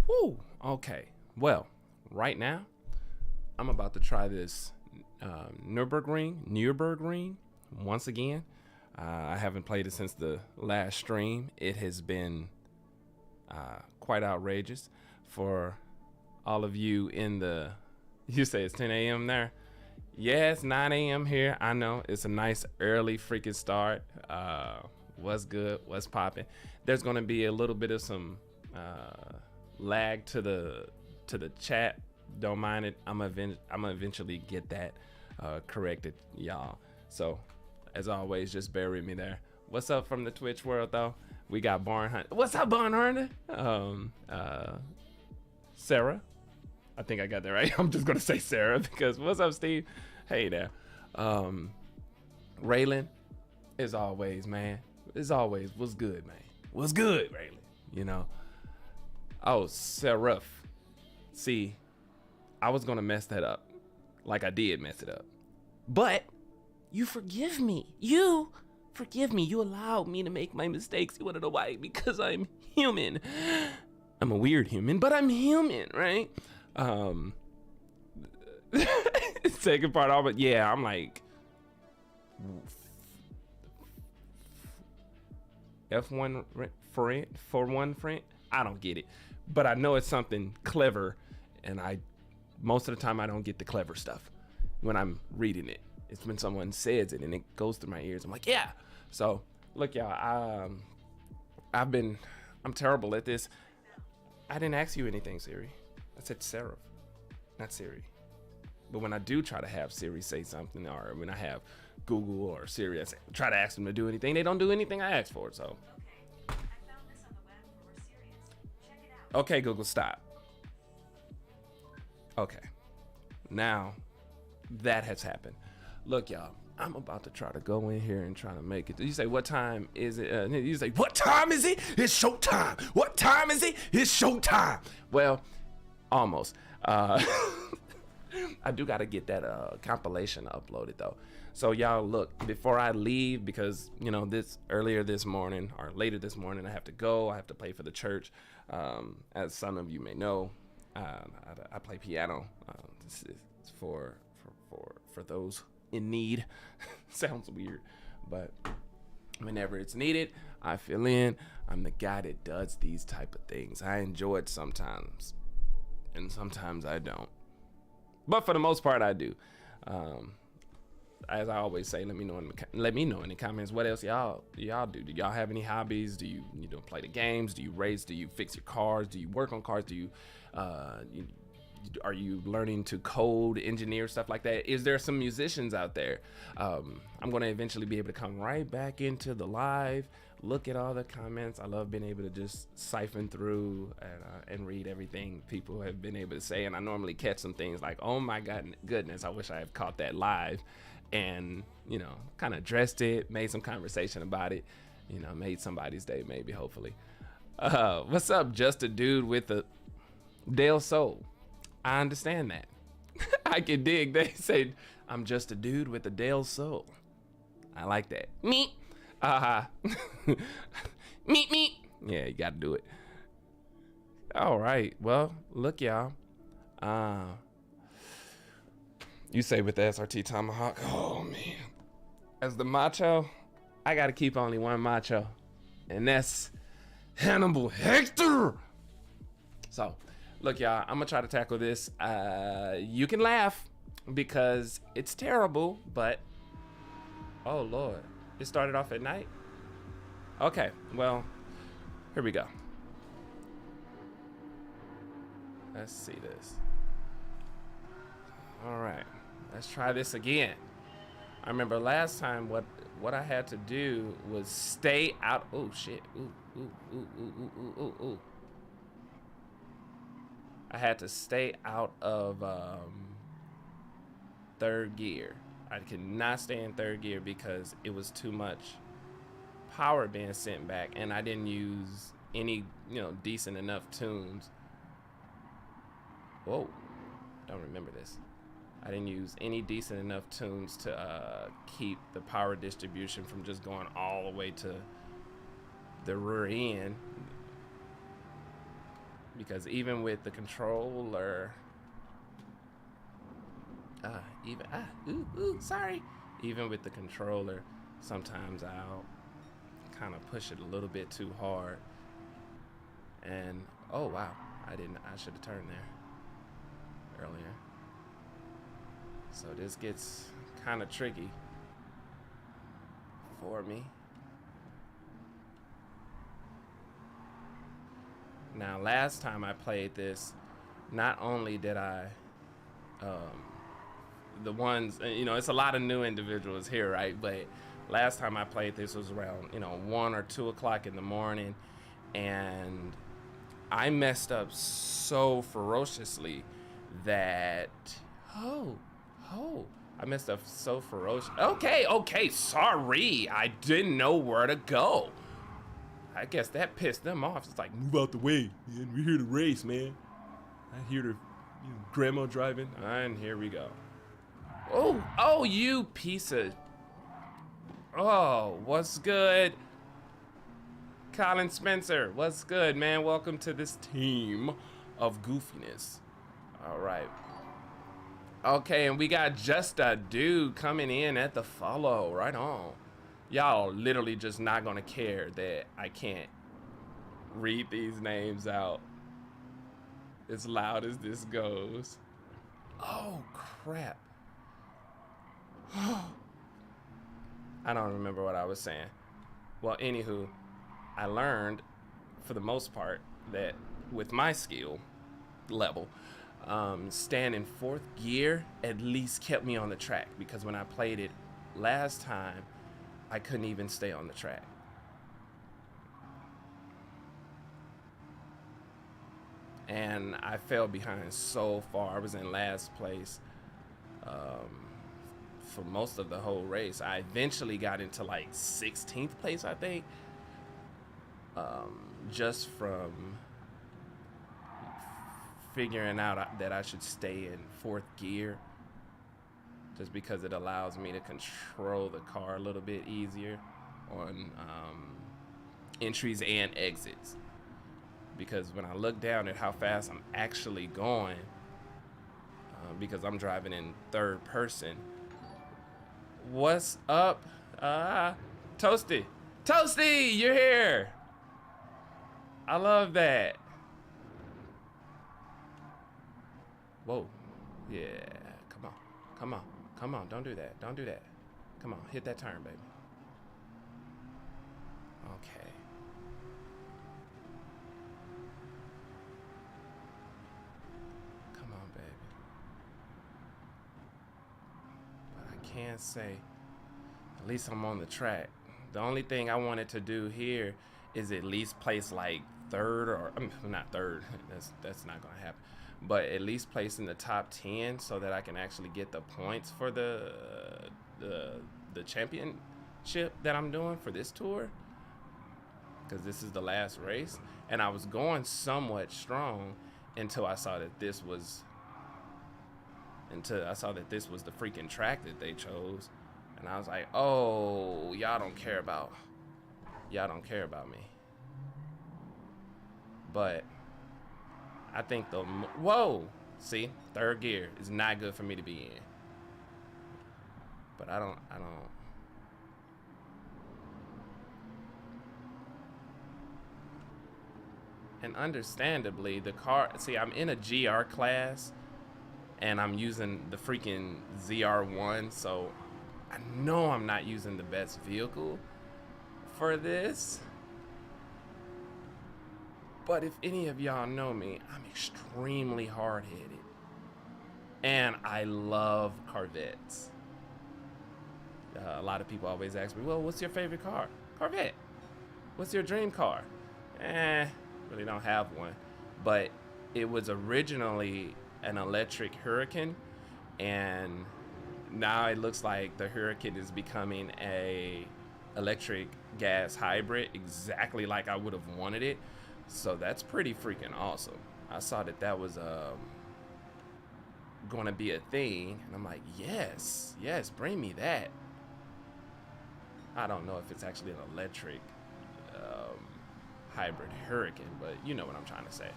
Whew. Okay. Well, right now, I'm about to try this Nurburgring once again. I haven't played it since the last stream. It has been quite outrageous for all of you in the. You say it's 10 a.m. there? Yeah, it's 9 a.m. here. I know it's a nice early freaking start. What's good? What's popping? There's gonna be a little bit of some lag to the chat. Don't mind it. I'm gonna eventually get that corrected, y'all. So as always, just bear with me there. What's up from the Twitch world though? We got Barn Hunter. What's up, Barn Hunter? Sarah. I think I got that right. I'm just gonna say Sarah because what's up, Steve? Hey there. Raylan, as always, man. As always, what's good, man? What's good, Raylan? You know. Oh, Seraph. See, I was gonna mess that up. Like I did mess it up. But you forgive me. You forgive me. You allowed me to make my mistakes. You wanna know why? Because I'm human. I'm a weird human, but I'm human, right? Second part off, but yeah, I'm like F1 for one friend. I don't get it, but I know it's something clever, and most of the time I don't get the clever stuff when I'm reading it. It's when someone says it and it goes through my ears. I'm like, yeah. So look, y'all. I'm terrible at this. I didn't ask you anything, Siri. I said Sarah, not Siri. But when I do try to have Siri say something, or when I have Google or Siri, I try to ask them to do anything, they don't do anything I ask for. So. Okay, I found this on the web for we're serious. Check it out. Okay, Google, stop. Okay, now that has happened. Look, y'all, I'm about to try to go in here and try to make it. You say, what time is it? You say, what time is it? It's showtime. What time is it? It's showtime. Well, almost. I do got to get that compilation uploaded though. So y'all, look, before I leave, because you know later this morning I have to go. I have to play for the church. As some of you may know, I play piano. This is for those in need. Sounds weird, but whenever it's needed, I fill in. I'm the guy that does these type of things. I enjoy it sometimes, and sometimes I don't. But for the most part, I do. As I always say, let me know in the comments what else y'all do. Do y'all have any hobbies? Do you play the games? Do you race? Do you fix your cars? Do you work on cars? Do you are you learning to code, engineer, stuff like that? Is there some musicians out there? I'm gonna eventually be able to come right back into the live, look at all the comments. I love being able to just siphon through and read everything people have been able to say. And I normally catch some things like, oh my goodness, I wish I had caught that live, and kind of addressed it, made some conversation about it, made somebody's day, maybe, hopefully. What's up, just a dude with a Dale Soul? I understand that. I can dig. They say I'm just a dude with a Dale Soul. I like that. Meet. Meet. Yeah, you got to do it. All right. Well, look, y'all. You say with the SRT Tomahawk. Oh man. As the macho, I got to keep only one macho, and that's Hannibal Hector. So. Look, y'all, I'm gonna try to tackle this. You can laugh because it's terrible, but oh Lord, it started off at night. Okay, well, here we go. Let's see this. All right, let's try this again. I remember last time what I had to do was stay out. Oh shit! Ooh. I had to stay out of third gear. I could not stay in third gear because it was too much power being sent back, and I didn't use any, decent enough tunes. Whoa, don't remember this. I didn't use any decent enough tunes to keep the power distribution from just going all the way to the rear end. because even with the controller, sorry. Even with the controller, sometimes I'll kind of push it a little bit too hard. And oh wow, I should have turned there earlier. So this gets kind of tricky for me. Now, last time I played this, not only did I, the ones, you know, it's a lot of new individuals here, right? But last time I played this was around, you know, 1 or 2 o'clock in the morning, and I messed up so ferociously that, I messed up so ferocious. Okay, sorry. I didn't know where to go. I guess that pissed them off. It's like, move out the way, man. We're here to race, man. I hear the, you know, grandma driving, and here we go. Oh, you piece of. Oh, what's good? Colin Spencer, what's good, man? Welcome to this team of goofiness. All right. Okay, and we got Just a Dude coming in at the follow. Right on. Y'all literally just not gonna care that I can't read these names out as loud as this goes. Oh, crap. I don't remember what I was saying. Well, anywho, I learned, for the most part, that with my skill level, staying in 4th gear at least kept me on the track, because when I played it last time, I couldn't even stay on the track. And I fell behind so far. I was in last place for most of the whole race. I eventually got into like 16th place, I think, just from figuring out that I should stay in 4th gear, just because it allows me to control the car a little bit easier on entries and exits. Because when I look down at how fast I'm actually going, because I'm driving in 3rd person. What's up? Toasty, you're here. I love that. Whoa, yeah, come on, don't do that, come on, hit that turn, baby. Okay. Come on, baby. But I can't say, at least I'm on the track. The only thing I wanted to do here is at least place like 3rd, or not 3rd, that's not gonna happen, but at least place in the top 10 so that I can actually get the points for the championship that I'm doing for this tour, because this is the last race. And I was going somewhat strong until I saw that this was the freaking track that they chose, and I was like, oh, y'all don't care about me. But I think whoa, see, 3rd gear is not good for me to be in. But I don't. And understandably, the car, see, I'm in a GR class, and I'm using the freaking ZR1, so I know I'm not using the best vehicle for this. But if any of y'all know me, I'm extremely hard-headed, and I love Corvettes. A lot of people always ask me, well, what's your favorite car? Corvette. What's your dream car? Really don't have one. But it was originally an electric Hurricane, and now it looks like the Hurricane is becoming a electric gas hybrid, exactly like I would have wanted it. So that's pretty freaking awesome. I saw that was gonna be a thing, and I'm like, yes, bring me that. I don't know if it's actually an electric hybrid Hurricane, but you know what I'm trying to say.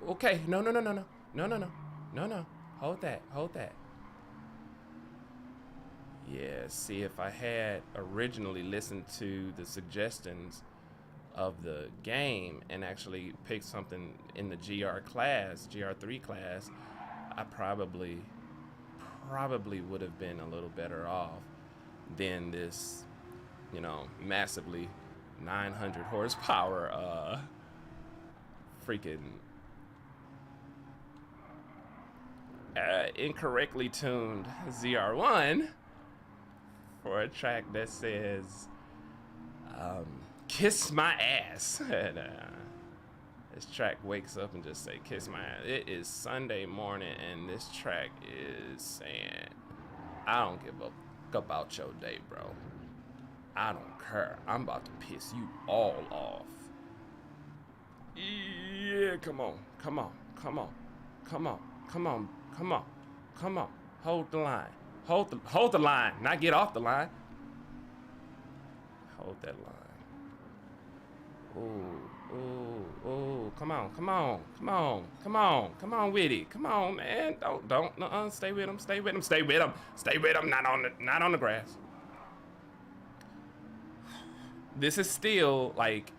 Okay, no, no, no, no, no, no, no, no, no, no. Hold that, hold that. Yeah, see, if I had originally listened to the suggestions of the game and actually picked something in the GR class, GR3 class, I probably would have been a little better off than this, you know, massively 900 horsepower freaking incorrectly tuned ZR1 for a track that says kiss my ass. And this track wakes up and just say kiss my ass. It is Sunday morning and this track is saying I don't give a fuck about your day, bro. I don't care. I'm about to piss you all off. Yeah, come on, come on, come on, come on, come on, come on, come on. Hold the line. Hold the line. Not get off the line. Hold that line. Ooh, ooh, ooh. Come on, come on, come on, come on, come on with it. Come on, man. Don't. Stay with him. Stay with him. Stay with him. Stay with him. Not on the grass. This is still like,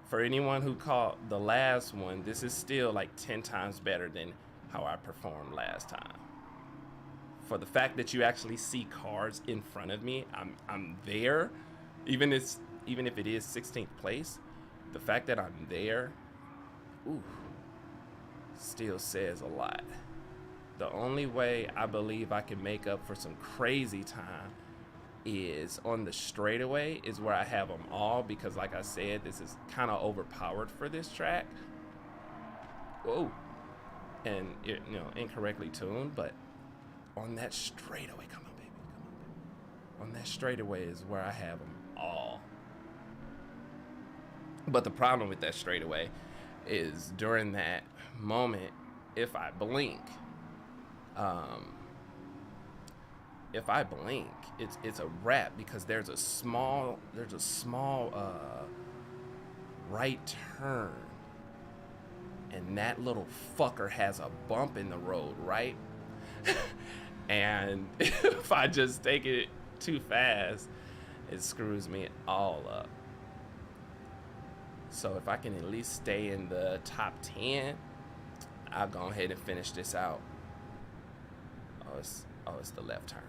for anyone who caught the last one, this is still like 10 times better than how I performed last time. For the fact that you actually see cars in front of me, I'm there, even if it is 16th place, the fact that I'm there, ooh, still says a lot. The only way I believe I can make up for some crazy time is on the straightaway is where I have them all, because like I said, this is kind of overpowered for this track. Whoa. And it, you know, incorrectly tuned, but on that straightaway, come on baby, come on baby. On that straightaway is where I have them all. But the problem with that straightaway is during that moment, if I blink, it's a wrap, because there's a small right turn, and that little fucker has a bump in the road, right? And if I just take it too fast, it screws me all up. So if I can at least stay in the top 10, I'll go ahead and finish this out. Oh, it's the left turn.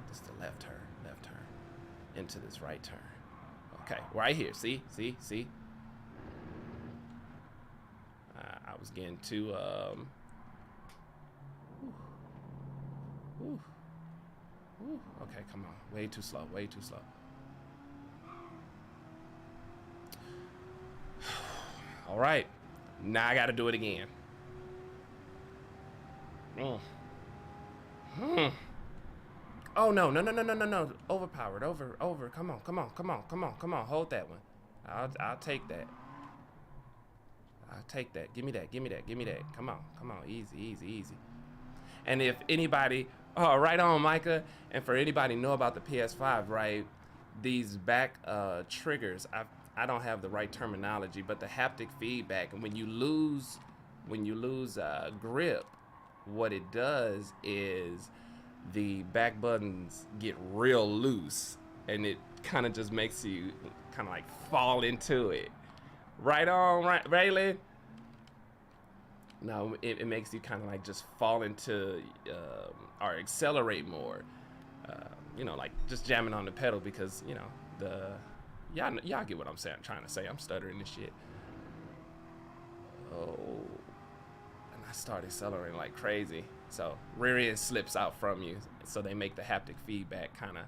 It's the left turn into this right turn. Okay, right here. See. I was getting too okay, come on. Way too slow. All right, now I gotta do it again. Oh no. Overpowered. Over. Come on. Hold that one. I'll take that. Give me that. Come on. Easy. And if anybody, right on, Micah. And for anybody know about the PS5, right? These back triggers, I don't have the right terminology, but the haptic feedback, and when you lose grip, what it does is the back buttons get real loose, and it kind of just makes you kind of like fall into it. Right on, right, Raylan? No, it makes you kind of like just fall into or accelerate more. You know, like just jamming on the pedal, because you know y'all get what I'm saying. I'm trying to say. I'm stuttering this shit. Oh, and I started accelerating like crazy. So rear end slips out from you. So they make the haptic feedback kind of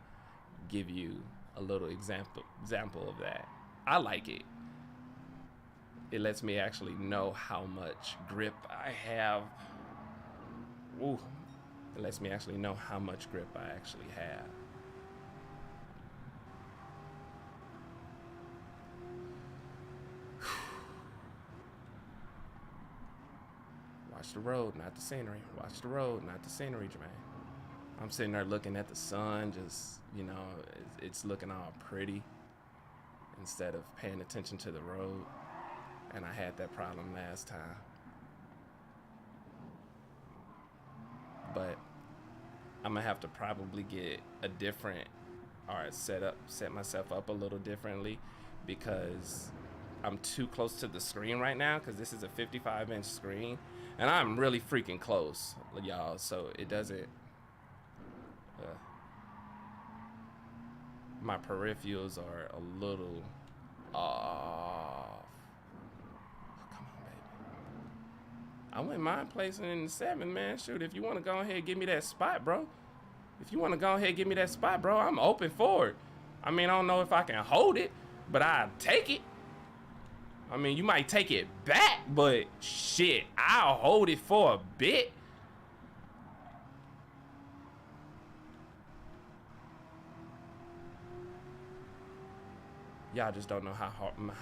give you a little example of that. I like it. It lets me actually know how much grip I have. Ooh, it lets me actually know how much grip I actually have. Watch the road, not the scenery. Watch the road, not the scenery, Jermaine. I'm sitting there looking at the sun, just, you know, it's looking all pretty instead of paying attention to the road. And I had that problem last time. but I'm gonna have to probably get a different, or set myself up a little differently, because I'm too close to the screen right now, because this is a 55-inch screen and I'm really freaking close, y'all, so it doesn't my peripherals are a little off. Come on, baby. I wouldn't mind placing in the 7, man. Shoot, if you want to go ahead and give me that spot, bro. If you want to go ahead and give me that spot, bro, I'm open for it. I mean, I don't know if I can hold it, but I'll take it. I mean, you might take it back, but shit, I'll hold it for a bit. Y'all just don't know how hard my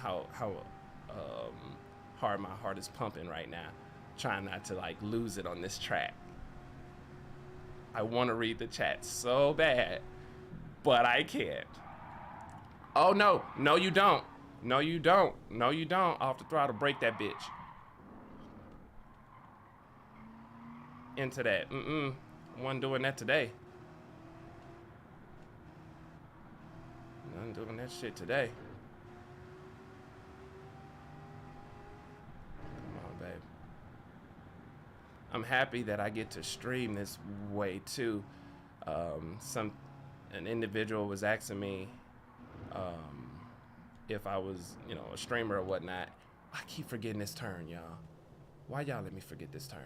heart is pumping right now, trying not to like lose it on this track. I want to read the chat so bad, but I can't. Oh no, no you don't. No you don't. No you don't. Off the throttle, break that bitch. Into that. I wasn't doing that today. I'm doing that shit today. Come on, babe. I'm happy that I get to stream this way too. An individual was asking me if I was, you know, a streamer or whatnot. I keep forgetting this turn, y'all. Why y'all let me forget this turn?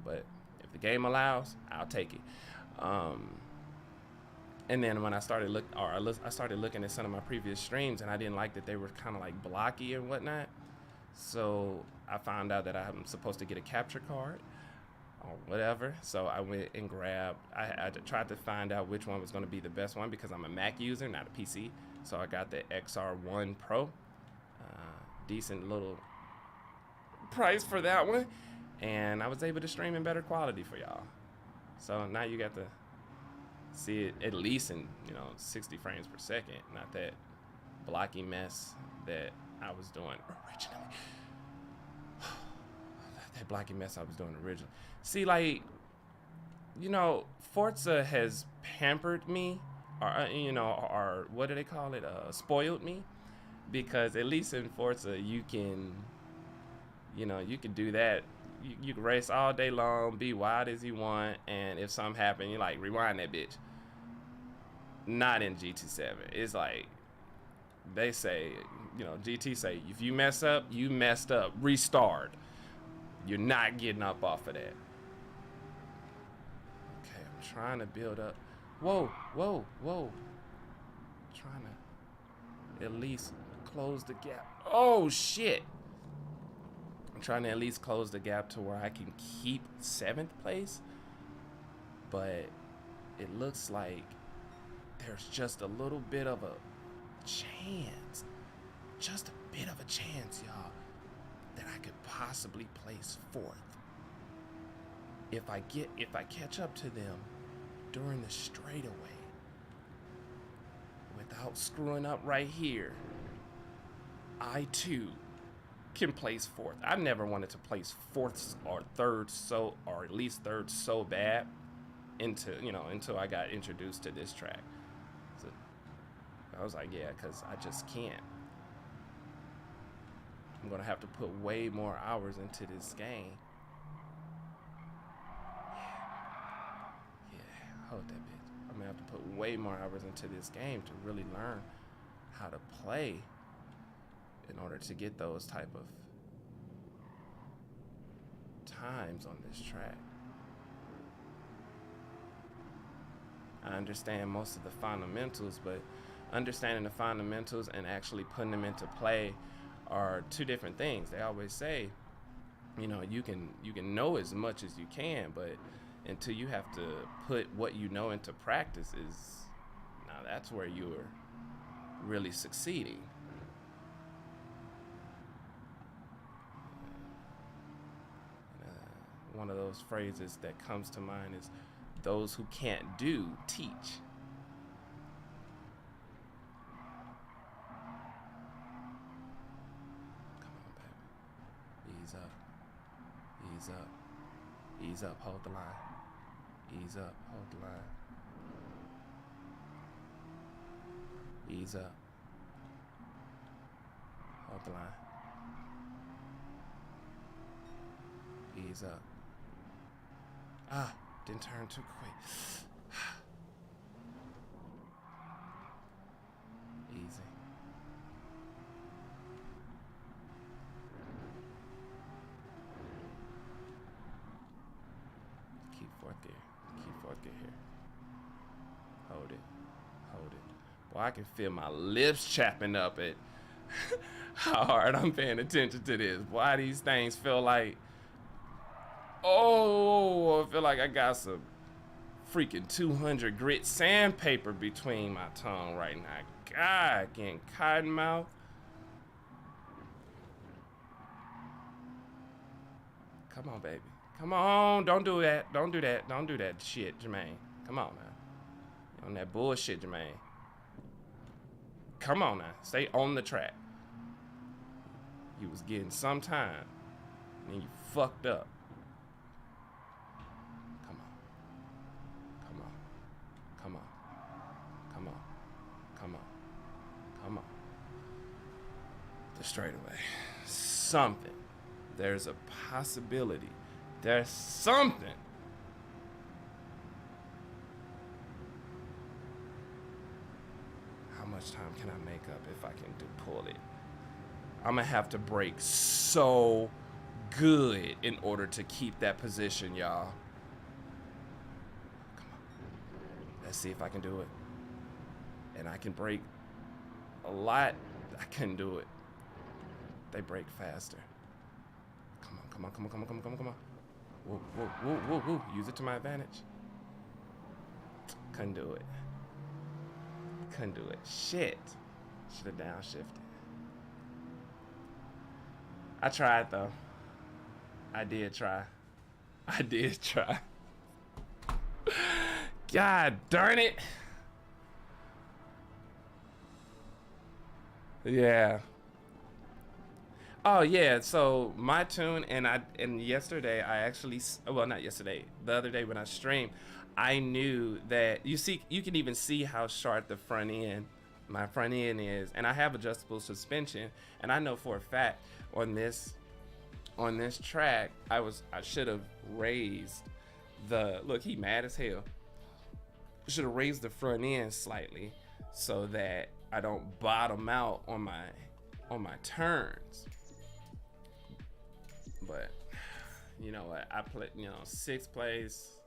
But if the game allows, I'll take it. And then when I started I started looking at some of my previous streams, and I didn't like that they were kind of like blocky and whatnot. So I found out that I'm supposed to get a capture card or whatever. So I went and grabbed, I tried to find out which one was going to be the best one, because I'm a Mac user, not a PC. So I got the ZR1 Pro. Decent little price for that one. And I was able to stream in better quality for y'all. So now you got to see it at least in, you know, 60 frames per second, not that blocky mess that I was doing originally. That blocky mess I was doing originally. See, like, you know, Forza has pampered me, or you know, or what do they call it? Spoiled me, because at least in Forza you can, you know, you can do that. You can race all day long, be wide as you want, and if something happen, you like rewind that bitch. Not in GT7. It's like they say, you know, GT say, if you mess up, you messed up. Restart. You're not getting up off of that. Okay, I'm trying to build up. Whoa, whoa, whoa. Trying to at least close the gap. Oh shit. I'm trying to at least close the gap to where I can keep 7th place, but it looks like there's just a little bit of a chance, just a bit of a chance, y'all, that I could possibly place 4th. If I catch up to them during the straightaway without screwing up right here, I too can place 4th. I never wanted to place 4th or 3rd, or at least 3rd so bad until I got introduced to this track. So I was like, yeah, because I just can't. I'm gonna have to put way more hours into this game. Yeah, hold that bitch. I'm gonna have to put way more hours into this game to really learn how to play in order to get those type of times on this track. I understand most of the fundamentals, but understanding the fundamentals and actually putting them into play are two different things. They always say, you know, you can know as much as you can, but until you have to put what you know into practice, now that's where you're really succeeding. One of those phrases that comes to mind is, those who can't do, teach. Come on, baby. Ease up. Ease up. Ease up, hold the line. Ease up, hold the line. Ease up. Hold the line. Ease up. Ah, didn't turn too quick. Easy. Keep fourth gear. Keep fourth gear here. Hold it. Hold it. Boy, I can feel my lips chapping up at how hard I'm paying attention to this. Why these things feel like, oh, I feel like I got some freaking 200 grit sandpaper between my tongue right now. God, getting cotton mouth. Come on, baby. Come on. Don't do that. Don't do that. Don't do that shit, Jermaine. Come on, man. You're on that bullshit, Jermaine. Come on now. Stay on the track. You was getting some time. And then you fucked up. Come on. Come on. Come on. Come on. Come on. Come on. The straightaway. Something. There's a possibility. There's something. How much time can I make up if I can pull it? I'm gonna have to brake so good in order to keep that position, y'all. Come on. Let's see if I can do it. And I can brake a lot. I can do it. They brake faster. Come on, come on, come on, come on, come on, come on, come on. Whoa, whoa, whoa, whoa, whoa. Use it to my advantage. Couldn't do it. Couldn't do it. Shit. Should have downshifted. I tried though. I did try. I did try. God darn it. Yeah. Oh yeah, so my tune and yesterday I actually, well not yesterday, the other day when I streamed, I knew that you can even see how sharp the front end, my front end is, and I have adjustable suspension, and I know for a fact on this track I should have raised the, look, he mad as hell. Should have raised the front end slightly so that I don't bottom out on my turns. But you know what? I played, sixth place.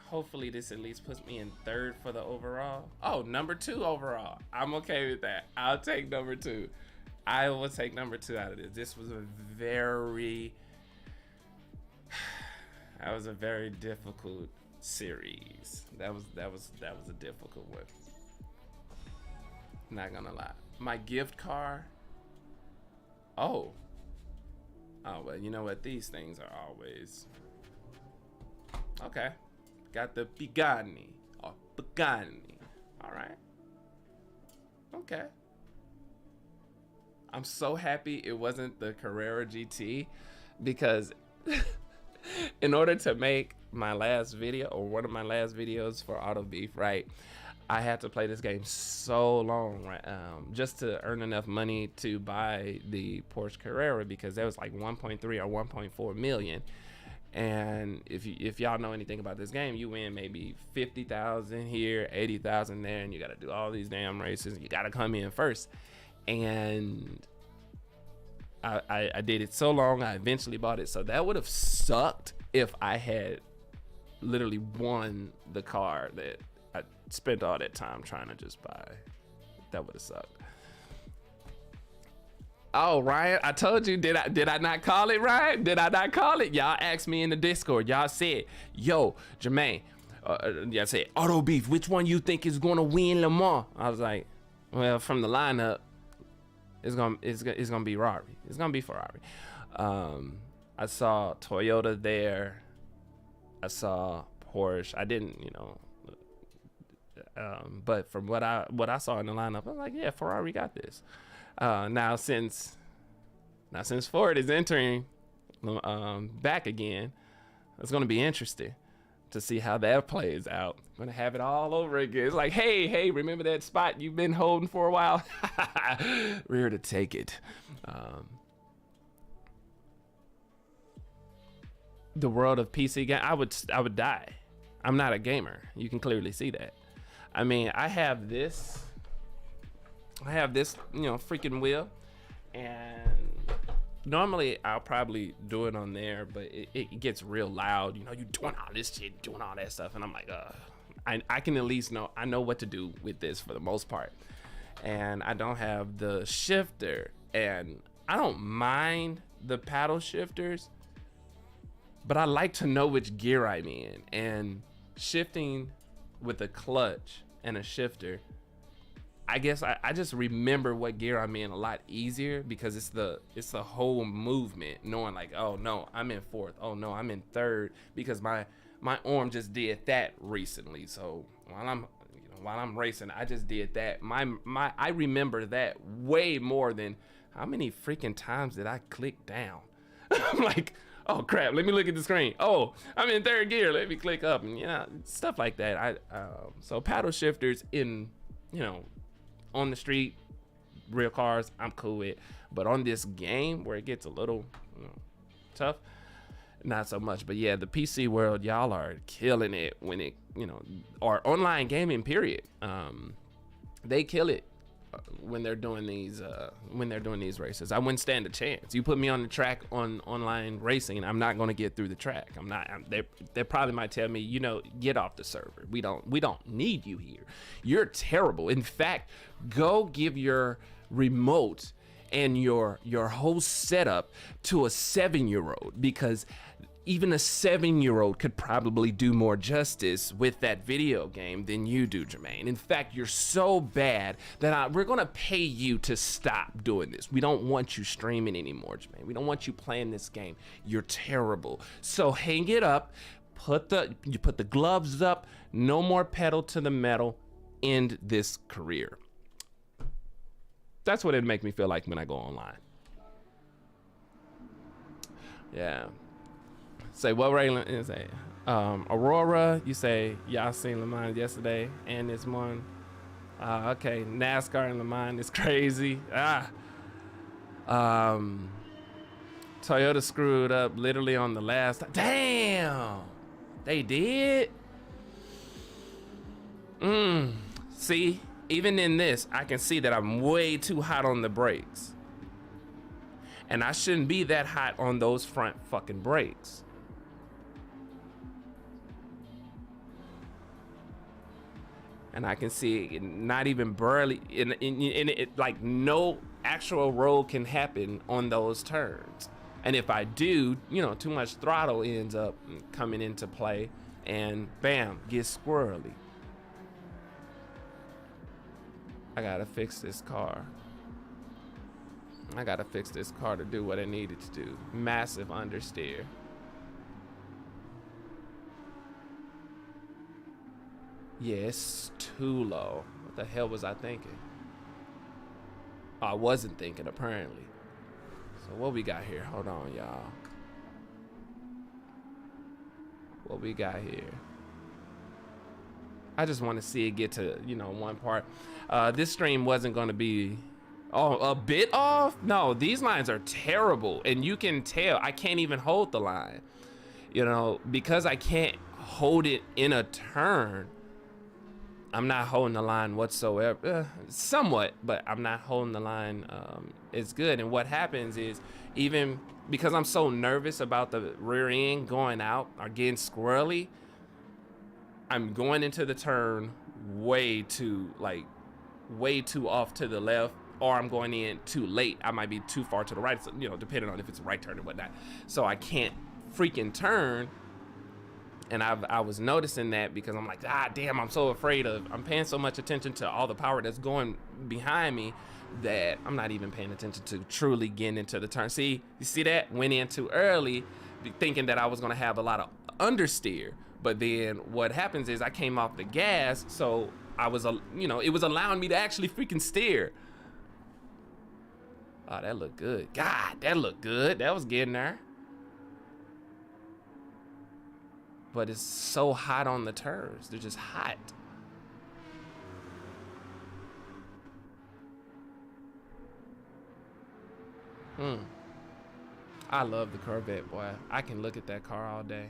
Hopefully this at least puts me in third for the overall. Oh, number 2 overall. I'm okay with that. I'll take number 2. I will take number 2 out of this. This was a very difficult series. That was a difficult one. Not gonna lie. My gift card. Oh, well, you know what? These things are always okay. Got the Pagani or Pagani. All right. Okay. I'm so happy it wasn't the Carrera GT, because in order to make my last video, or one of my last videos for Autobeef, right, I had to play this game so long, right, just to earn enough money to buy the Porsche Carrera, because that was like 1.3 or 1.4 million. And if y'all know anything about this game, you win maybe 50,000 here, 80,000 there, and you got to do all these damn races. You got to come in first. And I did it so long, I eventually bought it. So that would have sucked if I had literally won the car that I spent all that time trying to just buy. That would have sucked. Oh, Ryan, I told you, did I not call it, Ryan? Did I not call it? Y'all asked me in the Discord. Y'all said, yo, Jermaine, y'all said, Autobeef, which one you think is going to win Le Mans? I was like, well, from the lineup, it's gonna be Ferrari. It's gonna be Ferrari. I saw Toyota there. I saw Porsche. I didn't, but from what I saw in the lineup, I was like, yeah, Ferrari got this. Now since Ford is entering back again, It's gonna be interesting to see how that plays out. I'm gonna have it all over again. It's like, hey, remember that spot you've been holding for a while? We're here to take it. The world of PC game, I would die. I'm not a gamer. You can clearly see that. I mean, I have this, you know, freaking wheel, and normally I'll probably do it on there, but it gets real loud. You know, you doing all this shit, doing all that stuff, and I'm like, I can at least know, I know what to do with this for the most part. And I don't have the shifter, and I don't mind the paddle shifters, but I like to know which gear I'm in, and shifting with a clutch and a shifter, I guess I just remember what gear I'm in a lot easier, because it's the whole movement, knowing like, oh no, I'm in fourth, oh no, I'm in third, because my arm just did that recently. So while I'm racing, I just did that. I remember that way more than how many freaking times did I click down. I'm like, oh crap, let me look at the screen. Oh, I'm in third gear, let me click up, and you know, stuff like that. So paddle shifters in, you know, on the street, real cars, I'm cool with. But on this game where it gets a little, you know, tough, not so much. But yeah, the PC world, y'all are killing it when it, you know, or online gaming period. They kill it when they're doing these races. I wouldn't stand a chance. You put me on the track on online racing, I'm not going to get through the track. They probably might tell me, you know, get off the server. We don't need you here. You're terrible. In fact, go give your remote and your whole setup to a 7-year-old, because even a 7-year-old could probably do more justice with that video game than you do, Jermaine. In fact, you're so bad that we're gonna pay you to stop doing this. We don't want you streaming anymore, Jermaine. We don't want you playing this game. You're terrible. So hang it up, you put the gloves up, no more pedal to the metal, end this career. That's what it'd make me feel like when I go online. Yeah. Say what, Raylan? You say Aurora. You say y'all seen Le Mans yesterday and this morning. Okay, NASCAR and Le Mans is crazy. Toyota screwed up literally on the last. Damn, they did. See, even in this, I can see that I'm way too hot on the brakes, and I shouldn't be that hot on those front fucking brakes. And I can see not even barely in it, like no actual roll can happen on those turns. And if I do, you know, too much throttle ends up coming into play, and bam, gets squirrely. I gotta fix this car. I gotta fix this car to do what I needed to do. Massive understeer. Yeah, it's too low. What the hell was I thinking? Oh, I wasn't thinking, apparently. So what we got here? Hold on, y'all. What we got here? I just want to see it get to, you know, one part. This stream wasn't going to be a bit off. No, these lines are terrible, and you can tell I can't even hold the line, you know, because I can't hold it in a turn. I'm not holding the line whatsoever, somewhat, but I'm not holding the line. It's good. And what happens is, even because I'm so nervous about the rear end going out or getting squirrely, I'm going into the turn way too off to the left, or I'm going in too late. I might be too far to the right, so, you know, depending on if it's a right turn or whatnot. So I can't freaking turn. And I was noticing that, because I'm like, damn, I'm so afraid I'm paying so much attention to all the power that's going behind me that I'm not even paying attention to truly getting into the turn. See, you see that? Went in too early, thinking that I was gonna have a lot of understeer. But then what happens is I came off the gas, so I was, you know, it was allowing me to actually freaking steer. Oh, that looked good. God, that looked good. That was getting there. but it's so hot on the turns. They're just hot. I love the Corvette, boy. I can look at that car all day.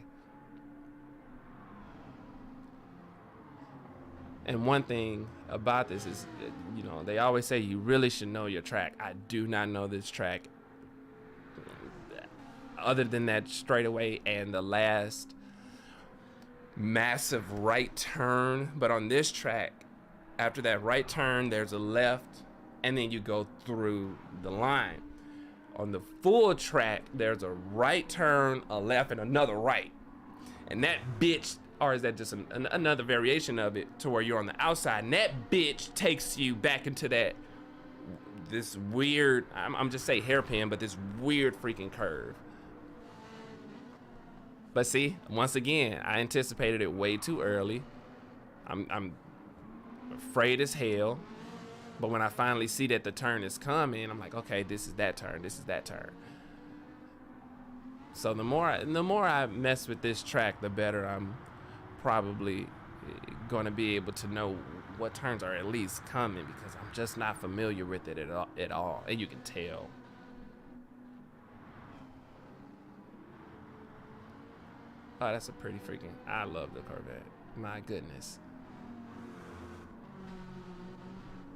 And one thing about this is, you know, they always say you really should know your track. I do not know this track other than that straightaway and the last massive right turn. But on this track, after that right turn, there's a left, and then you go through the line. On the full track, there's a right turn, a left, and another right. And that bitch, or is that just another variation of it, to where you're on the outside, and that bitch takes you back into this weird, I'm just saying hairpin, but this weird freaking curve. But see, once again, I anticipated it way too early. I'm afraid as hell. But when I finally see that the turn is coming, I'm like, okay, this is that turn, this is that turn. So the more I mess with this track, the better I'm probably going to be able to know what turns are at least coming, because I'm just not familiar with it at all, and you can tell. Oh, that's a pretty freaking, I love the Corvette. My goodness.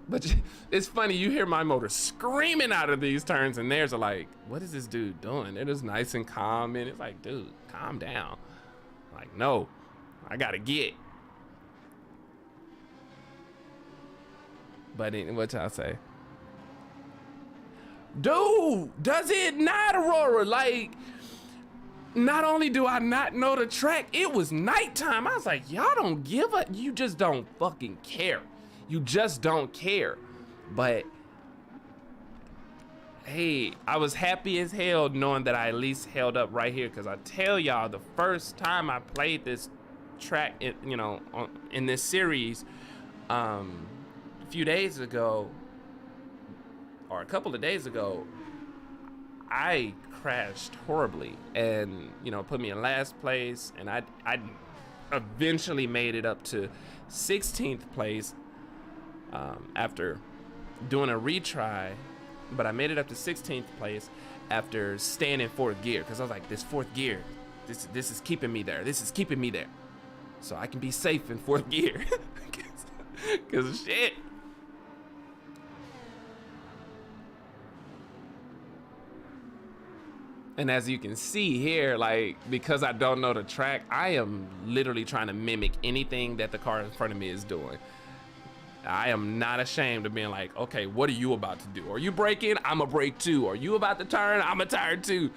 But it's funny, you hear my motor screaming out of these turns, and theirs are like, what is this dude doing? They're just nice and calm, and it's like, dude, calm down. Like, no, I gotta get. But what y'all say? Dude, does it not, Aurora? Like, not only do I not know the track, it was nighttime. I was like, y'all don't give a, you just don't fucking care. You just don't care. But hey, I was happy as hell knowing that I at least held up right here, because I tell y'all, the first time I played this track, in this series, a few days ago, or a couple of days ago, I crashed horribly and put me in last place, and I eventually made it up to 16th place after doing a retry, but I made it up to 16th place after staying in 4th gear, because I was like, this 4th gear, this is keeping me there, so I can be safe in 4th gear. Because shit. And as you can see here, like, because I don't know the track, I am literally trying to mimic anything that the car in front of me is doing. I am not ashamed of being like, okay, what are you about to do? Are you braking? I'm a brake too. Are you about to turn? I'm a turn too.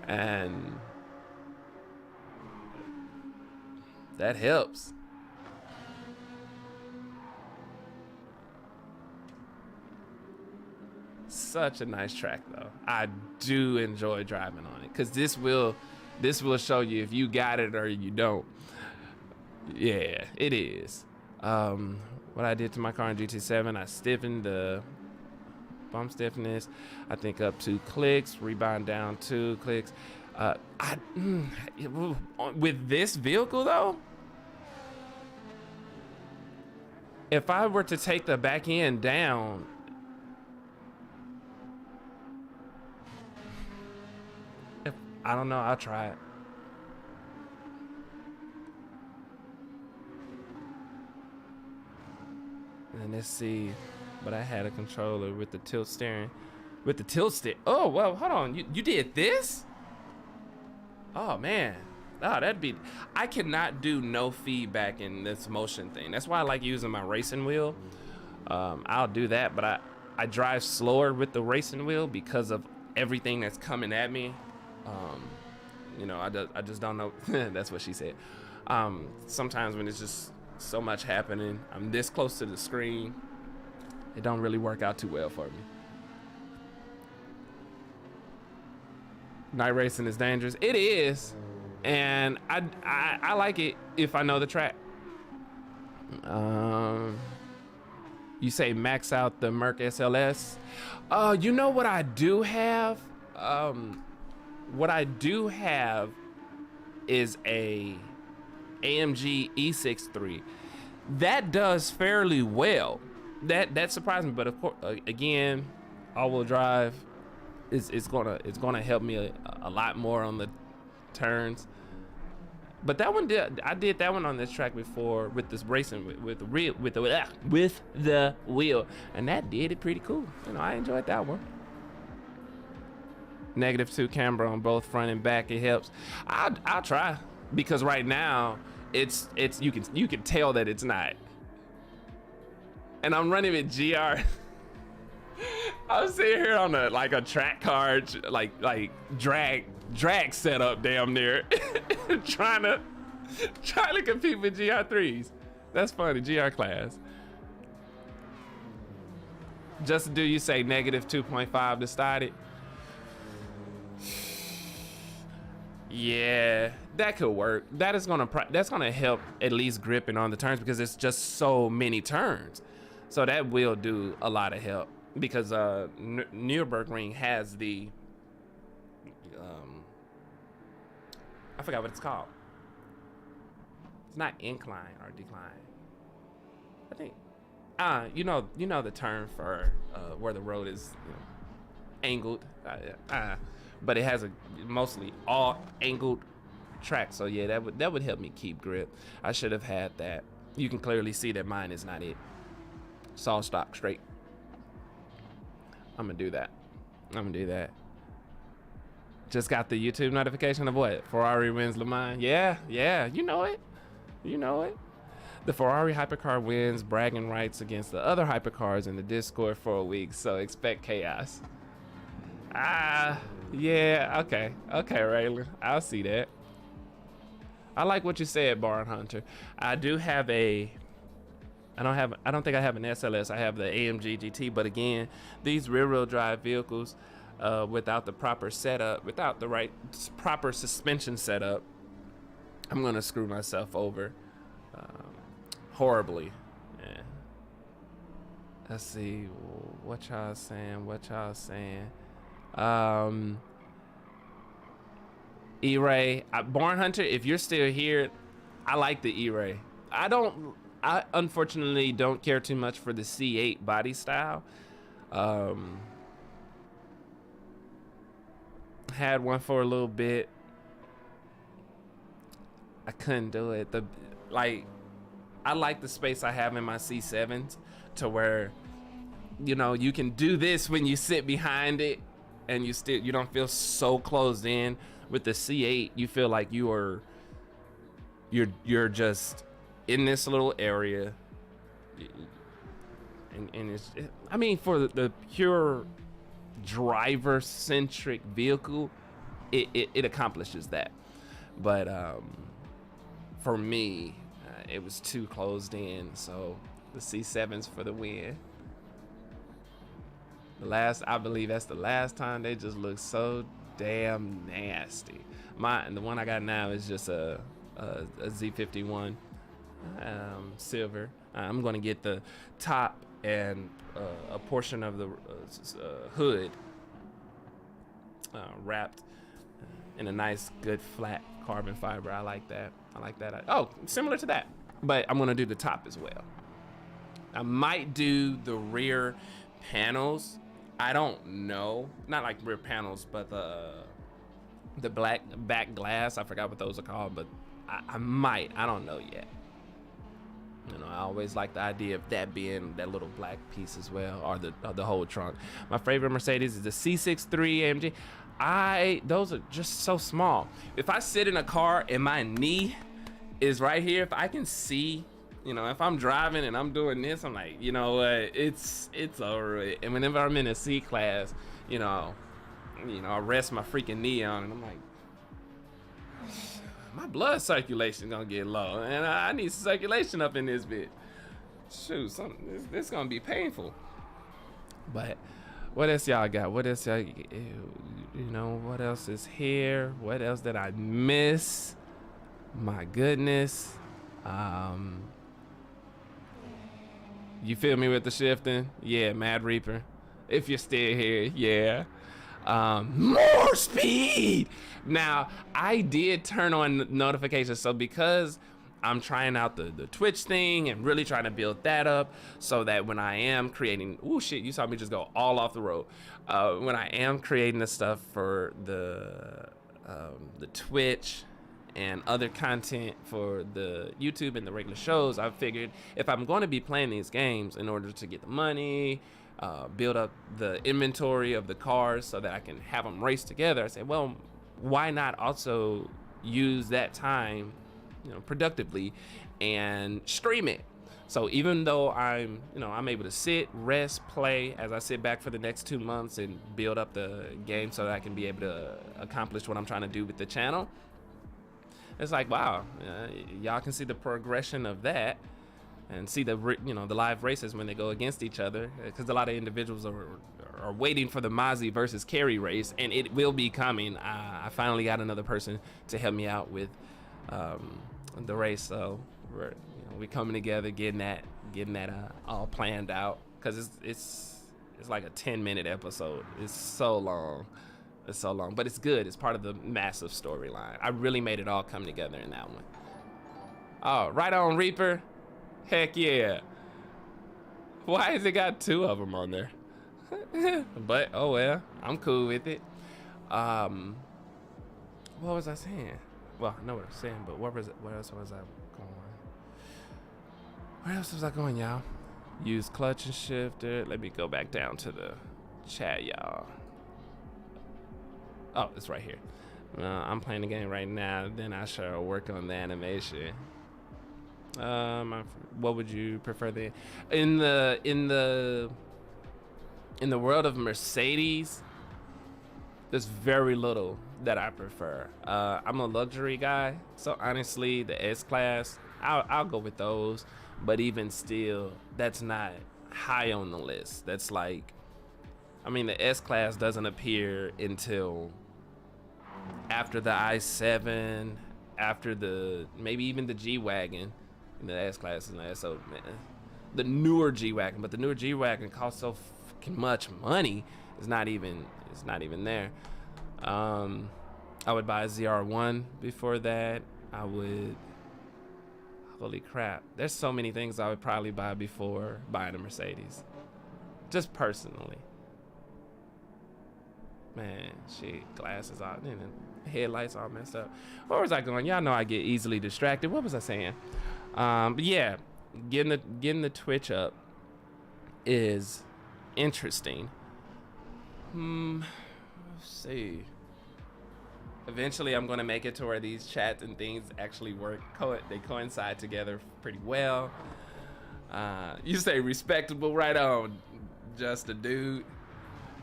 And that helps. Such a nice track though. I do enjoy driving on it, because this will show you if you got it or you don't. Yeah, it is. What I did to my car in GT7, I stiffened the bump stiffness, I think up 2 clicks, rebound down 2 clicks. With this vehicle though, if I were to take the back end down, I don't know, I'll try it. And let's see, but I had a controller with the tilt steering, with the tilt stick. Oh, well, hold on, you did this? Oh man, that'd be, I cannot do no feedback in this motion thing. That's why I like using my racing wheel. I'll do that, but I drive slower with the racing wheel because of everything that's coming at me. I just don't know. That's what she said. Sometimes when it's just so much happening, I'm this close to the screen, it don't really work out too well for me. Night racing is dangerous. It is, and I like it if I know the track. You say max out the Merc SLS. You know what I do have? What I do have is a AMG E63. That does fairly well. That surprised me, but of course, again, all-wheel drive it's gonna help me a lot more on the turns. But that one I did that one on this track before with this racing with the wheel, and that did it pretty cool. You know, I enjoyed that one. -2 camber on both front and back. It helps. I'll try, because right now it's you can tell that it's not. And I'm running with GR. I was sitting here on a track car, like drag setup damn near, trying to compete with GR3s. That's funny, GR class. Just do you say -2.5 to start it? Yeah, that could work. That's gonna help at least gripping on the turns, because it's just so many turns. So that will do a lot of help, because Nurburgring has the I forgot what it's called. It's not incline or decline. I think you know the term for where the road is, you know, angled. But it has a mostly all angled track. So yeah, that would help me keep grip. I should have had that. You can clearly see that mine is not it. It's all stock straight. I'm gonna do that. Just got the YouTube notification of what? Ferrari wins Le Mans. Yeah, you know it. The Ferrari hypercar wins bragging rights against the other hypercars in the Discord for a week, so expect chaos. Yeah, okay, Raylan, I'll see that. I like what you said, Barn Hunter. I do have I don't think I have an SLS. I have the AMG GT, but again, these rear-wheel drive vehicles, without the proper setup, without the proper suspension setup, I'm gonna screw myself over horribly. Yeah. Let's see what y'all saying. E-Ray, Barn Hunter, if you're still here, I like the E-Ray. I unfortunately don't care too much for the C8 body style. Had one for a little bit. I couldn't do it. I like the space I have in my C7s, to where, you know, you can do this when you sit behind it, and you don't feel so closed in. With the C8, you feel like you're just in this little area, and I mean, for the pure driver centric vehicle, it accomplishes that. But for me, it was too closed in, so the C7s for the win. I believe that's the last time they just look so damn nasty. The one I got now is just a Z51 silver. I'm gonna get the top and a portion of the hood wrapped in a nice, good, flat carbon fiber. I like that. Oh, similar to that, but I'm gonna do the top as well. I might do the rear panels. I don't know, not like rear panels, but the black back glass. I forgot what those are called, but I might. I don't know yet. You know, I always like the idea of that being that little black piece as well, or the whole trunk. My favorite Mercedes is the C63 AMG. Those are just so small. If I sit in a car and my knee is right here, if I can see, you know, if I'm driving and I'm doing this, I'm like, you know what, it's over it. And whenever I'm in a C class, you know, I rest my freaking knee on, and I'm like, my blood circulation gonna get low, and I need circulation up in this bit. Shoot, this gonna be painful. But what else y'all got? What else y'all, you know, what else is here? What else did I miss? My goodness. You feel me with the shifting? Yeah, Mad Reaper. If you're still here, yeah. More speed. Now, I did turn on notifications, so because I'm trying out the Twitch thing and really trying to build that up so that when I am creating, oh shit, you saw me just go all off the road. When I am creating the stuff for the Twitch and other content for the YouTube and the regular shows, I figured if I'm going to be playing these games in order to get the money, build up the inventory of the cars so that I can have them race together, I said, well, why not also use that time, productively and stream it? So even though I'm able to sit, rest, play as I sit back for the next 2 months and build up the game so that I can be able to accomplish what I'm trying to do with the channel, it's like, wow, y'all can see the progression of that and see the live races when they go against each other, because a lot of individuals are waiting for the Mozzie versus Carry race, and it will be coming. I finally got another person to help me out with the race, so we're coming together, getting that all planned out, because it's like a 10-minute episode. It's so long, but it's good. It's part of the massive storyline. I really made it all come together in that one. Oh, right on, Reaper. Heck yeah. Why has it got 2 of them on there? But oh well, I'm cool with it. What was I saying? Well, I know what I'm saying, but where else was I going? Where else was I going, y'all? Use clutch and shifter. Let me go back down to the chat, y'all. Oh, it's right here. I'm playing the game right now. Then I shall work on the animation. What would you prefer in the world of Mercedes? There's very little that I prefer. I'm a luxury guy, so honestly, the S-Class, I'll go with those. But even still, that's not high on the list. That's like, the S-Class doesn't appear until after the i7, after maybe even the G-Wagon. The S-Class is nice, so the newer G-Wagon, but the newer G-Wagon costs so fucking much money. It's not even there. I would buy a ZR1 before that. Holy crap, there's so many things I would probably buy before buying a Mercedes, just personally. Man, shit, glasses out, headlights all messed up. Where was I going? Y'all know I get easily distracted. What was I saying? But yeah, getting the Twitch up is interesting. Let's see. Eventually, I'm gonna make it to where these chats and things actually work. They coincide together pretty well. You say respectable, right on. Just a dude.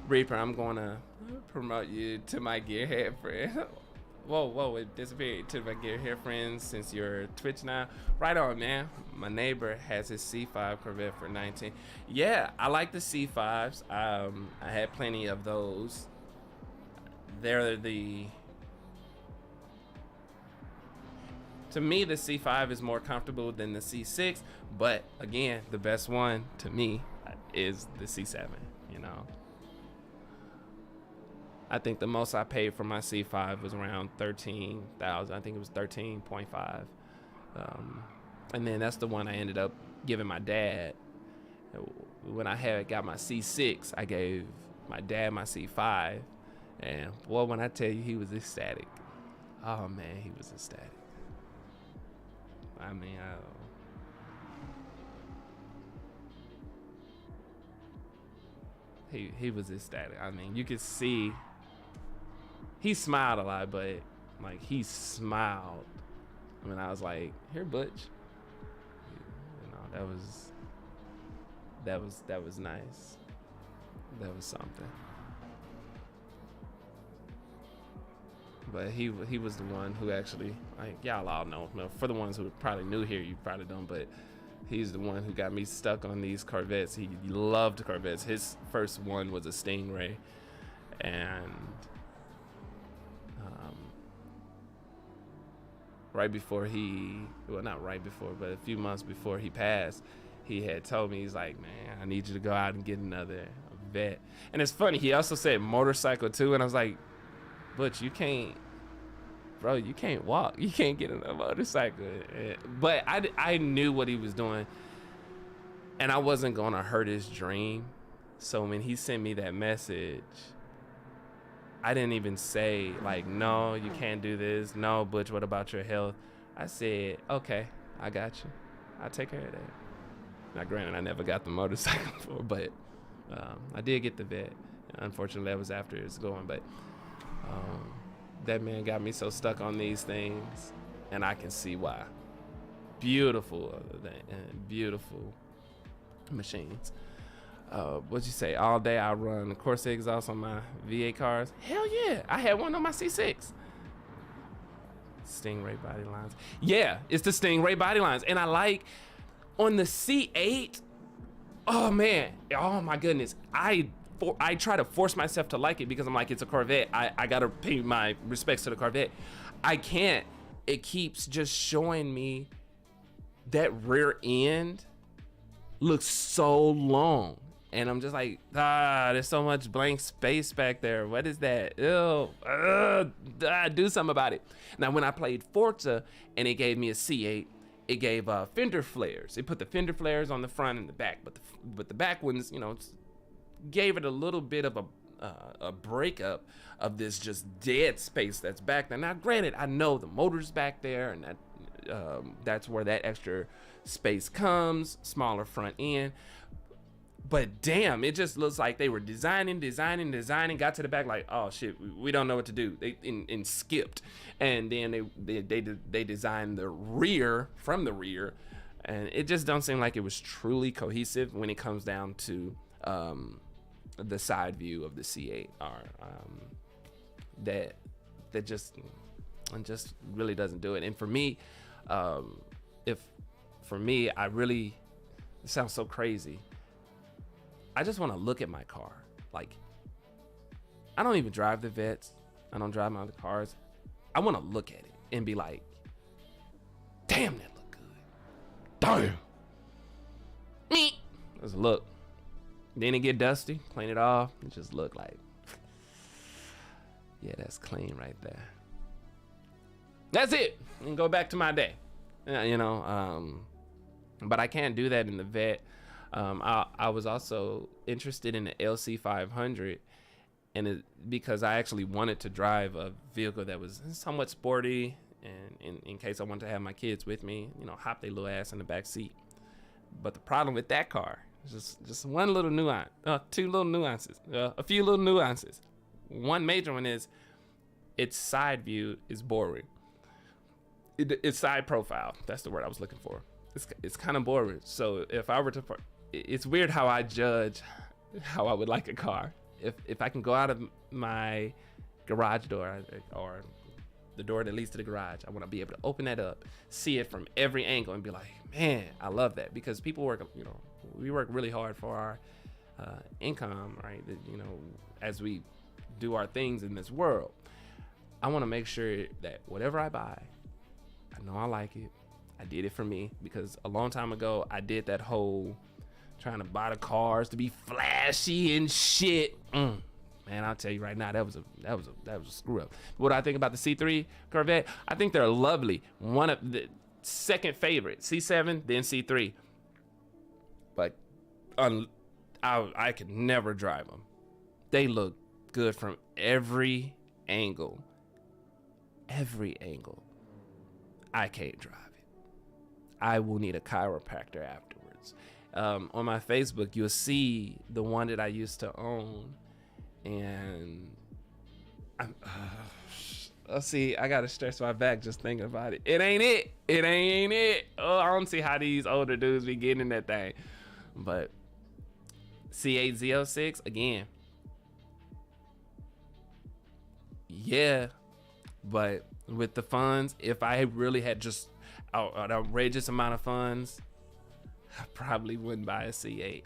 Reaper, I'm gonna promote you to my gearhead friend. Whoa, it disappeared. To my gearhead friends since you're Twitch now. Right on, man. My neighbor has his C5 Corvette for 19. Yeah, I like the C5s. I had plenty of those. To me, the C5 is more comfortable than the C6, but again, the best one to me is the C7, I think the most I paid for my C5 was around 13,000. I think it was 13.5. And then that's the one I ended up giving my dad. When I got my C6, I gave my dad my C5. And boy, when I tell you, he was ecstatic. Oh man, he was ecstatic. He was ecstatic. You could see he smiled a lot, but like he smiled when I was like, "Here, Butch." That was nice. That was something. But he was the one who actually, like, y'all all know. For the ones who are probably new here, you probably don't, but he's the one who got me stuck on these Corvettes. He loved Corvettes. His first one was a Stingray, and right before not right before, but a few months before he passed, he had told me, he's like, man, I need you to go out and get another vet. And it's funny, he also said motorcycle too, and I was like, but you can't bro, you can't walk. You can't get on a motorcycle. But I knew what he was doing, and I wasn't going to hurt his dream. So when he sent me that message, I didn't even say, like, no, you can't do this. No, Butch, what about your health? I said, okay, I got you. I'll take care of that. Now, granted, I never got the motorcycle for, but I did get the vet. Unfortunately, that was after it was going, but that man got me so stuck on these things, and I can see why. Beautiful, beautiful machines. What'd you say? All day I run the Corsa exhaust on my V8 cars. Hell yeah, I had one on my C6. Stingray body lines. Yeah, it's the Stingray body lines, and I like on the C8. Oh man, oh my goodness, I try to force myself to like it because I'm like, it's a Corvette. I gotta pay my respects to the Corvette. I can't. It keeps just showing me that rear end looks so long. And I'm just like, there's so much blank space back there. What is that? Ew, do something about it. Now, when I played Forza and it gave me a C8, it gave fender flares. It put the fender flares on the front and the back, but the back ones, you know, gave it a little bit of a breakup of this just dead space that's back there. Now, granted, I know the motor's back there, and that's where that extra space comes, smaller front end. But damn, it just looks like they were designing, got to the back like, oh shit, we don't know what to do. They and skipped, and then they designed the rear from the rear, and it just don't seem like it was truly cohesive when it comes down to the side view of the C8. That just really doesn't do it. And for me, it sounds so crazy. I just want to look at my car. Like, I don't even drive the Vets. I don't drive my other cars. I want to look at it and be like, damn, that look good. Damn. Me. Let's look. Then it get dusty, clean it off. It just look like, yeah, that's clean right there. That's it. And go back to my day. You know, but I can't do that in the Vet. I was also interested in the LC 500, and because I actually wanted to drive a vehicle that was somewhat sporty, and in case I wanted to have my kids with me, you know, hop their little ass in the back seat. But the problem with that car is just one little nuance, two little nuances, a few little nuances. One major one is its side view is boring. Its side profile, that's the word I was looking for. It's kind of boring. So if I were to, it's weird how I judge how I would like a car. If I can go out of my garage door or the door that leads to the garage, I want to be able to open that up, see it from every angle, and be like, man, I love that. Because people work, you know, we work really hard for our income, right? You know, as we do our things in this world, I want to make sure that whatever I buy, I know I like it. I did it for me, because a long time ago I did that whole trying to buy the cars to be flashy and shit. Man, I'll tell you right now, that was a screw up. What do I think about the C3 Corvette? I think they're lovely. One of the second favorite, C7, then C3. But I could never drive them. They look good from every angle. Every angle. I can't drive it. I will need a chiropractor afterwards. On my Facebook, you'll see the one that I used to own, and see, I gotta stretch my back just thinking about it. It ain't it. Oh, I don't see how these older dudes be getting in that thing. But C8 Z06 again. Yeah, but with the funds, if I really had just an outrageous amount of funds, I probably wouldn't buy a C8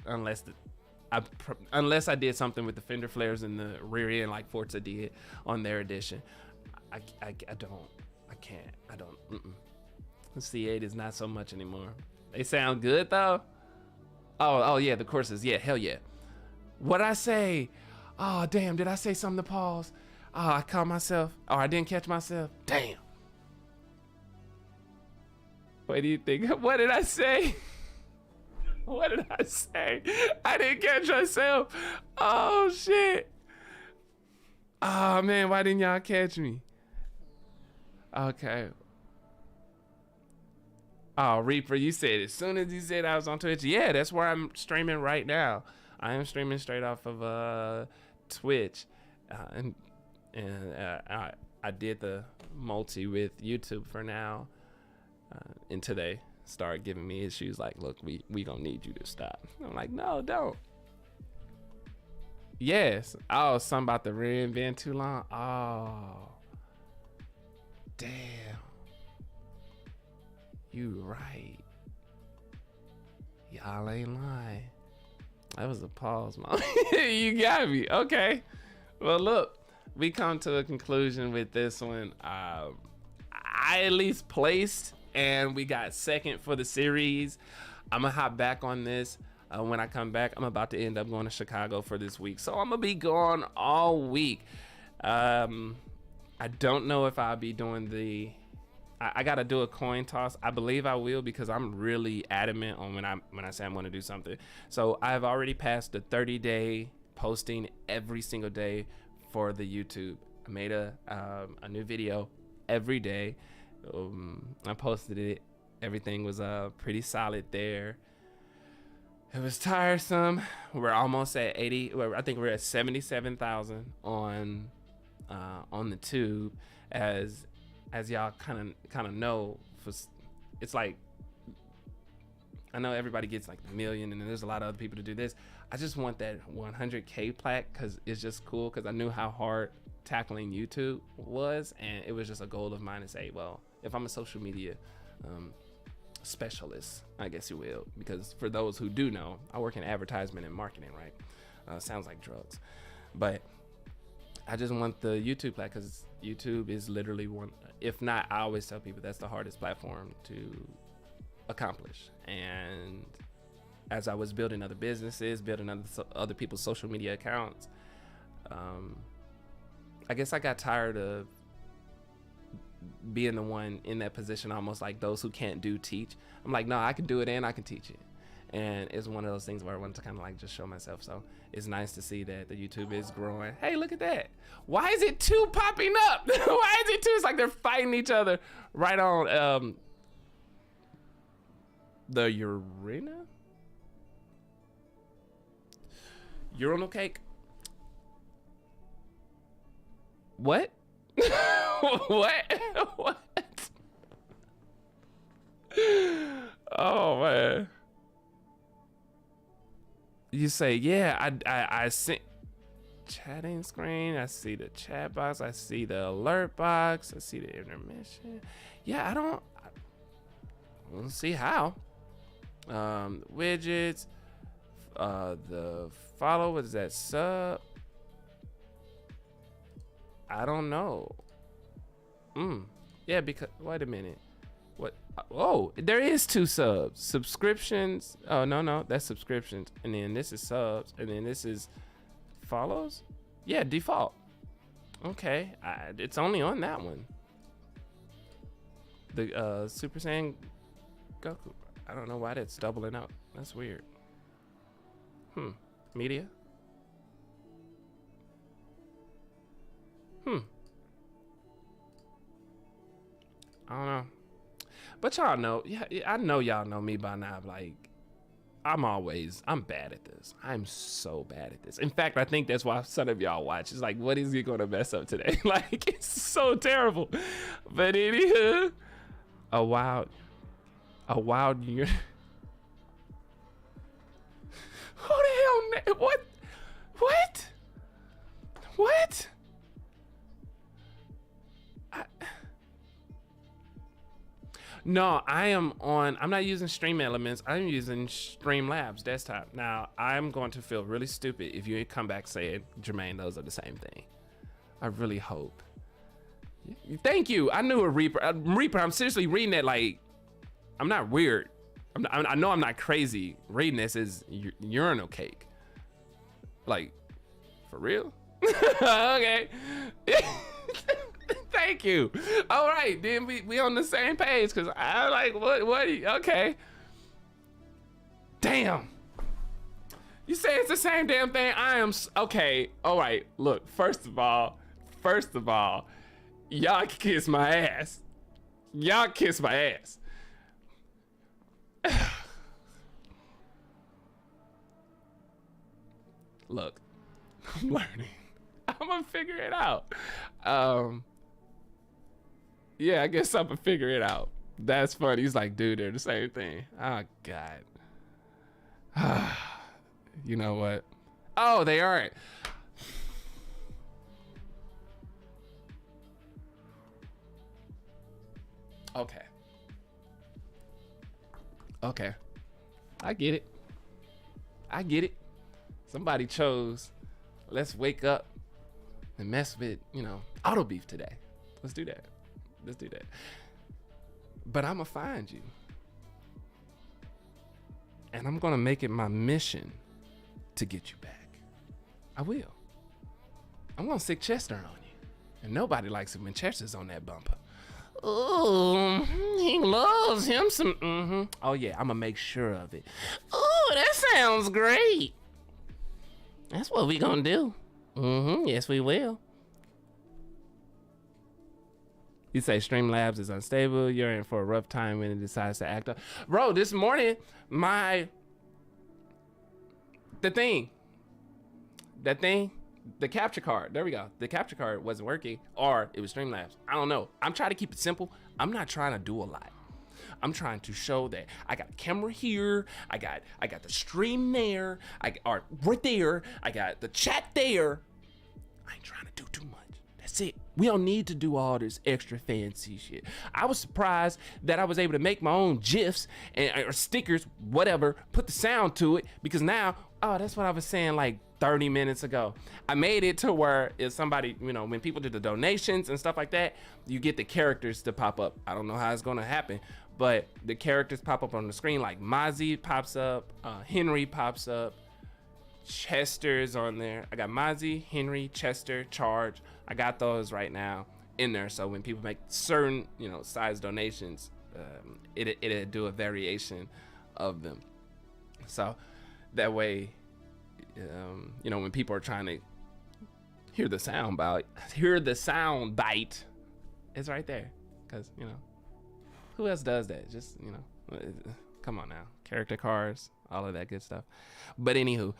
unless I did something with the fender flares in the rear end like Forza did on their edition. I can't. The C8 is not so much anymore. They sound good though. Oh yeah, the courses. Yeah, hell yeah. What'd I say? Oh damn, did I say something to pause? Oh, I caught myself. Oh, I didn't catch myself. Damn. What do you think? What did I say? What did I say? I didn't catch myself. Oh shit. Oh man, why didn't y'all catch me? Okay. Oh, Reaper, you said as soon as you said I was on Twitch. Yeah, that's where I'm streaming right now. I am streaming straight off of Twitch, and I did the multi with YouTube for now, and today started giving me issues like, look, we gonna need you to stop. I'm like, no, don't. Yes. Oh, something about the reinvent too long. Oh, damn. You right. Y'all ain't lying. That was a pause, mom. You got me. Okay. Well, look, we come to a conclusion with this one. I at least placed, and we got second for the series. I'm gonna hop back on this. When I come back, I'm about to end up going to Chicago for this week, so I'm gonna be gone all week. I don't know if I'll be doing the. I gotta do a coin toss. I believe I will, because I'm really adamant on when I say I'm gonna do something. So I've already passed the 30-day posting every single day for the YouTube. I made a new video every day. I posted it. Everything was pretty solid there. It was tiresome. We're almost at 80. I think we're at 77,000 on the tube. As y'all kind of know, it's like, I know everybody gets like the million, and there's a lot of other people to do this. I just want that 100K plaque, because it's just cool, because I knew how hard tackling YouTube was, and it was just a goal of mine to say, well, if I'm a social media specialist, I guess you will, because for those who do know, I work in advertisement and marketing, right? Sounds like drugs, but I just want the YouTube plaque, because YouTube is literally one, if not, I always tell people that's the hardest platform to accomplish. And as I was building other businesses, building other people's social media accounts, I guess I got tired of being the one in that position, almost like those who can't teach. I'm like, no, I can do it and I can teach it. And it's one of those things where I wanted to kind of like just show myself. So it's nice to see that the YouTube is growing. Hey, look at that. Why is it two popping up? Why is it two? It's like they're fighting each other right on the urinal cake. What? What? What? Oh man. You say, yeah, I see chatting screen, I see the chat box, I see the alert box, I see the intermission. Yeah, I don't see how. Widgets, the follow, what is that, sub? I don't know. Yeah, because, wait a minute. What? Oh, there is two subs. Subscriptions. Oh, no, that's subscriptions. And then this is subs. And then this is follows. Yeah, default. Okay, it's only on that one. The Super Saiyan Goku. I don't know why that's doubling up. That's weird. Media. I don't know. But y'all know, yeah, I know y'all know me by now. Like, I'm bad at this. I'm so bad at this. In fact, I think that's why some of y'all watch. It's like, what is he gonna mess up today? Like, it's so terrible. But anywho, a wild year. Who the hell? What? No, I'm not using Stream Elements. I'm using Streamlabs desktop. Now, I'm going to feel really stupid if you come back saying, Jermaine, those are the same thing. I really hope. Thank you. I knew a Reaper. Reaper, I'm seriously reading that like, I'm not weird. I know I'm not crazy. Reading this is urinal cake. Like, for real? Okay. Thank you. All right, then we on the same page, because I like, what, okay. Damn. You say it's the same damn thing. I am, okay, all right. Look, first of all, y'all kiss my ass. Y'all kiss my ass. Look, I'm learning. I'm gonna figure it out. Yeah, I guess I'm gonna figure it out. That's funny. He's like, dude, they're the same thing. Oh, God. You know what? Oh, they aren't. Okay. Okay. I get it. I get it. Somebody chose, let's wake up and mess with, you know, Autobeef today. Let's do that. Let's do that. But I'm gonna find you. And I'm gonna make it my mission to get you back. I will. I'm gonna stick Chester on you. And nobody likes it when Chester's on that bumper. Oh, he loves him some, Oh yeah, I'm gonna make sure of it. Oh, that sounds great. That's what we gonna do. Yes, we will. You say Streamlabs is unstable. You're in for a rough time when it decides to act up. Bro, this morning, the capture card, there we go. The capture card wasn't working, or it was Streamlabs. I don't know. I'm trying to keep it simple. I'm not trying to do a lot. I'm trying to show that I got a camera here, I got the stream there, or right there, I got the chat there. I ain't trying to do too much. That's it. We don't need to do all this extra fancy shit. I was surprised that I was able to make my own GIFs or stickers, whatever, put the sound to it, because now, oh, that's what I was saying like 30 minutes ago. I made it to where if somebody, you know, when people do the donations and stuff like that, you get the characters to pop up. I don't know how it's gonna happen, but the characters pop up on the screen, like Mozzie pops up, Henry pops up, Chester's on there. I got Mozzie, Henry, Chester, Charge. I got those right now in there. So when people make certain, you know, size donations, it'll do a variation of them. So that way, you know, when people are trying to hear the sound bite, it's right there. Cause you know, who else does that? Just, you know, come on now, character cards, all of that good stuff. But anywho,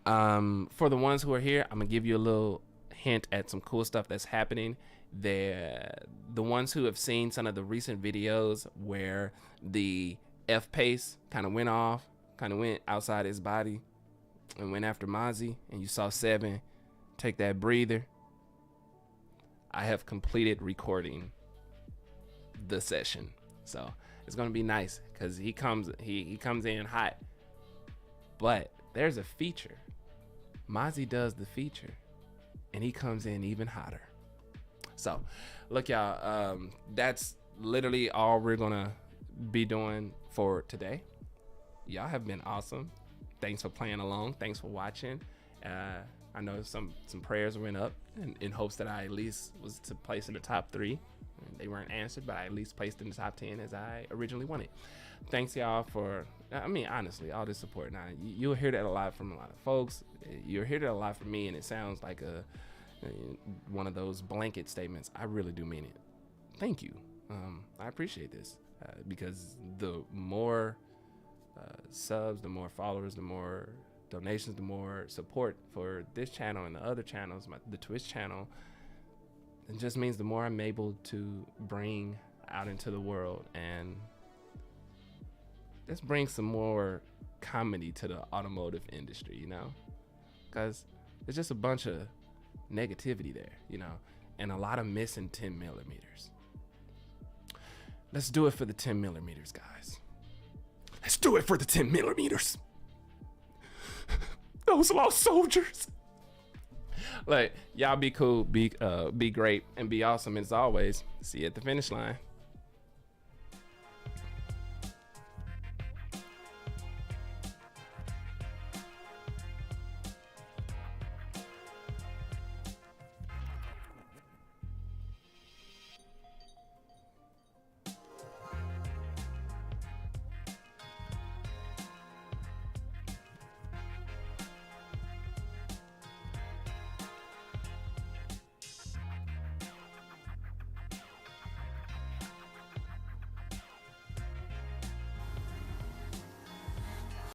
for the ones who are here, I'm gonna give you a little hint at some cool stuff that's happening. The ones who have seen some of the recent videos where the F-Pace kind of went outside his body and went after Mozzie, and you saw Seven take that breather. I have completed recording the session, so it's gonna be nice because he comes in hot. But there's a feature. Mozzie does the feature, and he comes in even hotter. So, look, y'all. That's literally all we're gonna be doing for today. Y'all have been awesome. Thanks for playing along. Thanks for watching. I know some prayers went up in hopes that I at least was to place in the top 3. They weren't answered, but I at least placed in the top 10 as I originally wanted. Thanks, y'all, for, I mean, honestly, all this support. Now, you'll hear that a lot from a lot of folks. You'll hear that a lot from me, and it sounds like one of those blanket statements. I really do mean it. Thank you. I appreciate this because the more subs, the more followers, the more donations, the more support for this channel and the other channels, the Twitch channel, it just means the more I'm able to bring out into the world, and let's bring some more comedy to the automotive industry, you know, because there's just a bunch of negativity there, you know, and a lot of missing 10 millimeters. Let's do it for the 10 millimeters, guys. Let's do it for the 10 millimeters. Those lost soldiers. Like, y'all be cool, be great, and be awesome as always. See you at the finish line.